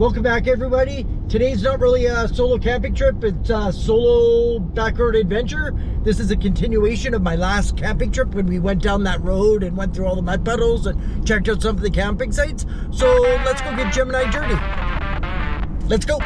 Welcome back, everybody. Today's not really a solo camping trip, it's a Solo Backroad Adventure. This is a continuation of my last camping trip when we went down that road and went through all the mud puddles and checked out some of the camping sites. So let's go get Gemini dirty. Let's go.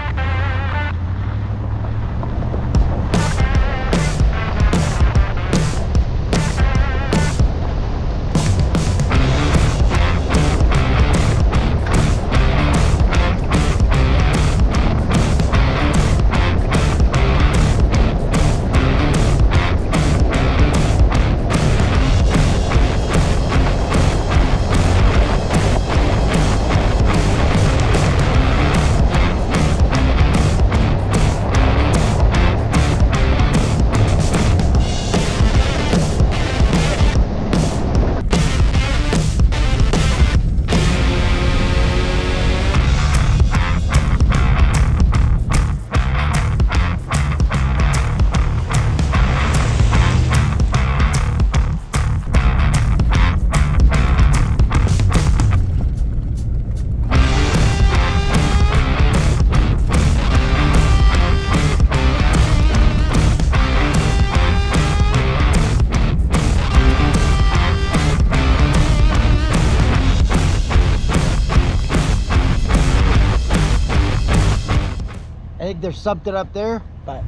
I think there's something up there, but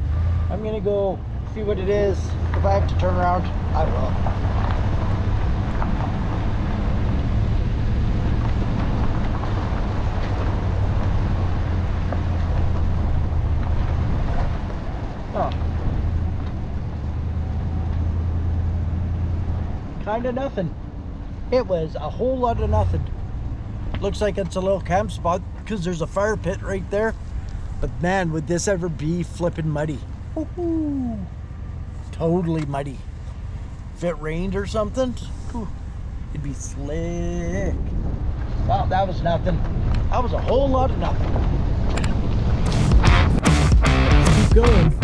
I'm gonna go see what it is. If I have to turn around, I will. Oh. Kinda nothing. It was a whole lot of nothing. Looks like it's a little camp spot because there's a fire pit right there. But man, would this ever be flipping muddy? Woohoo! Totally muddy. If it rained or something, whew, it'd be slick. Wow, that was nothing. That was a whole lot of nothing. Let's keep going.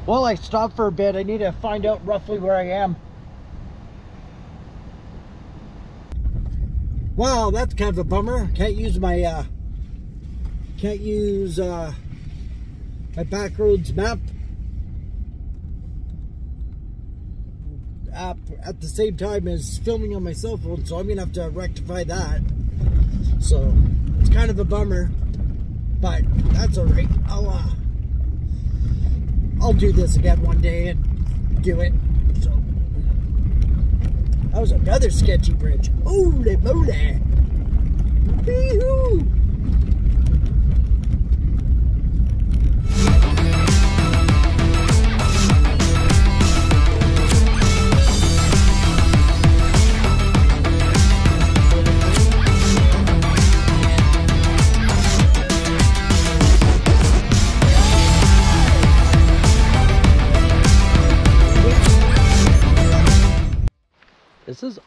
Well, I stopped for a bit. I need to find out roughly where I am. Wow, that's kind of a bummer. Can't use my my Backroads map app at the same time as filming on my cell phone, so I'm gonna have to rectify that. So it's kind of a bummer, but that's all right. I'll do this again one day and do it. So that was another sketchy bridge. Holy moly! Wee-hoo!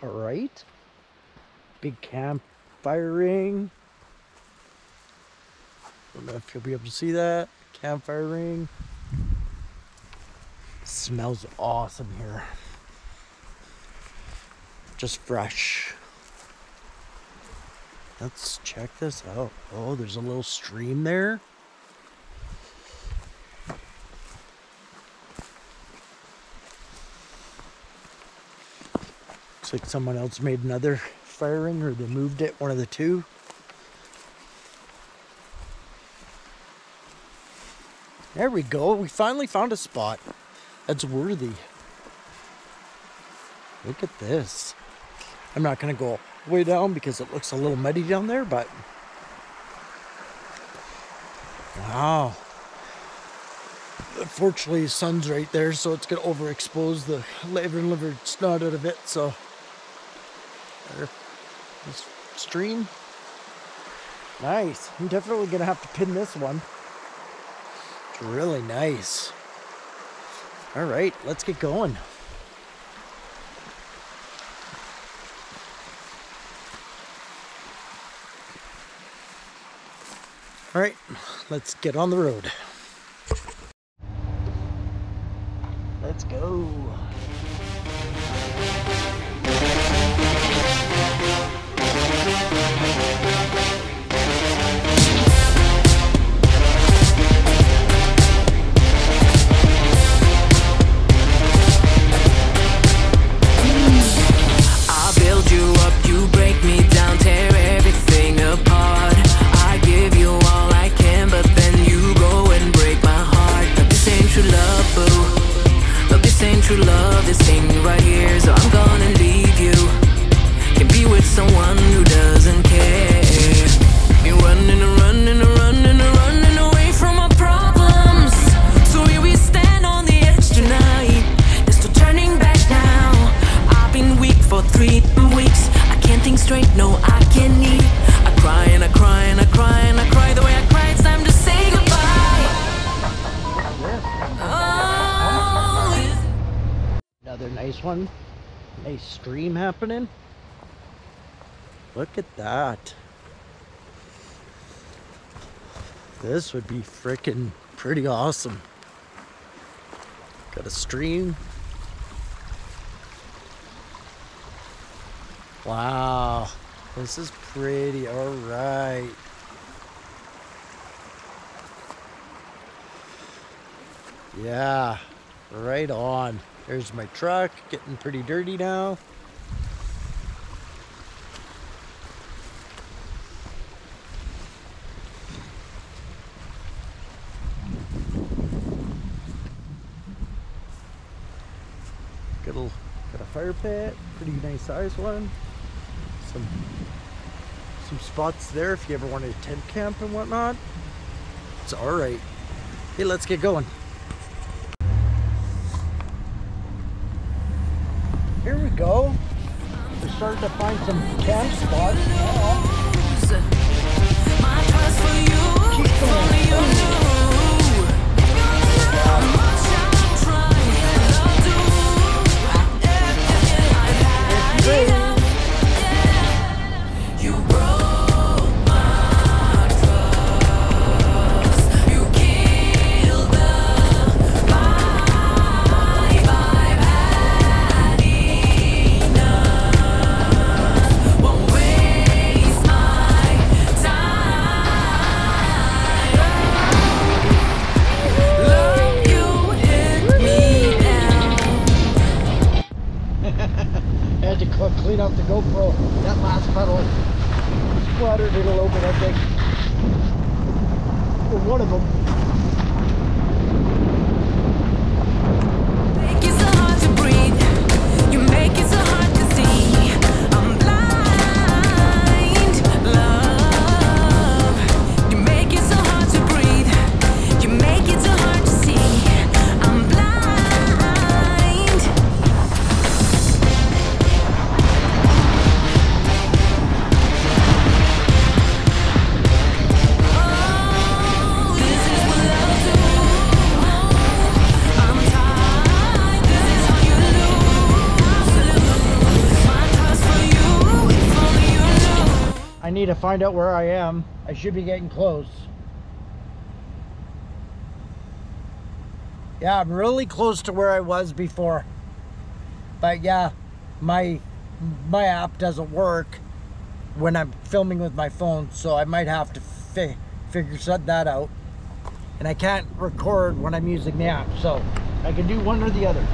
all right. Big campfire ring. Don't know if you'll be able to see that. Campfire ring. Smells awesome here. Just fresh. Let's check this out. Oh, there's a little stream there. Looks like someone else made another fire ring, or they moved it, one of the two. There we go. We finally found a spot that's worthy. Look at this. I'm not going to go way down because it looks a little muddy down there, but wow. Unfortunately, the sun's right there, so it's going to overexpose the liver snot out of it. So, there, this stream, nice. I'm definitely going to have to pin this one. It's really nice. All right, let's get going. All right, let's get on the road. Let's go. I'll build you up, you break me down, tear everything apart. I give you all I can, but then you go and break my heart. But this ain't true love, boo. But this ain't true love, this ain't me right here. So I'm gonna leave you. Can be with someone who doesn't care. You're running and running and running and running away from our problems. So here we stand on the edge tonight. There's no turning back now. I've been weak for 3 weeks. I can't think straight, no, I can't eat. I cry and I cry and I cry and I cry. The way I cry, it's time to say goodbye. Oh, Another nice one. Nice stream happening. Look at that. This would be freaking pretty awesome. Got a stream. Wow, this is pretty. All right. Yeah, right on. There's my truck, getting pretty dirty now. Got a fire pit, pretty nice size one. Some spots there if you ever wanted to tent camp and whatnot. It's all right. Hey, let's get going. Here we go. We're starting to find some camp spots. Keep going. Clean up the GoPro. That last pedal splattered it a little bit, I think. Or one of them. Make it so hard to breathe. You make it so hard to see. I'm blind, love. You make it so hard to breathe. You make it so hard to see. I'm blind. to find out where I am. I should be getting close. Yeah, I'm really close to where I was before. But yeah, my app doesn't work when I'm filming with my phone, so I might have to figure that out. And I can't record when I'm using the app, so I can do one or the other.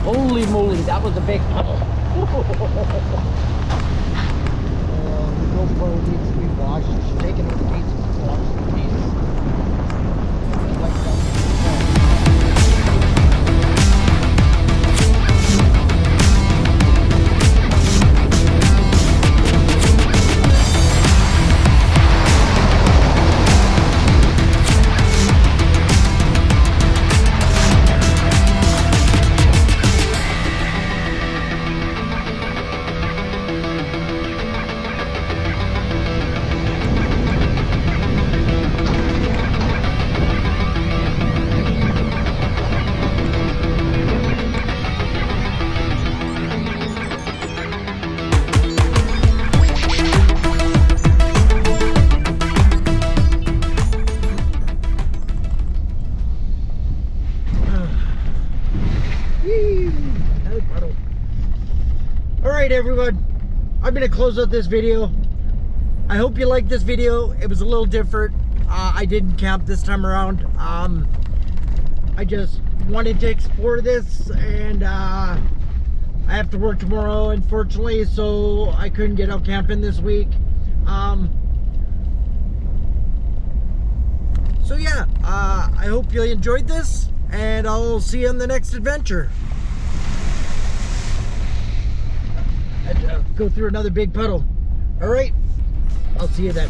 Holy moly, that was a big puddle. The GoPro needs to be washed. She's taking out the pieces and washing the pieces. Like that. Alright everyone, I'm going to close out this video. I hope you liked this video. It was a little different. I didn't camp this time around. I just wanted to explore this, and I have to work tomorrow, unfortunately, so I couldn't get out camping this week. So yeah, I hope you enjoyed this, and I'll see you on the next adventure. Go through another big puddle. All right, I'll see you then.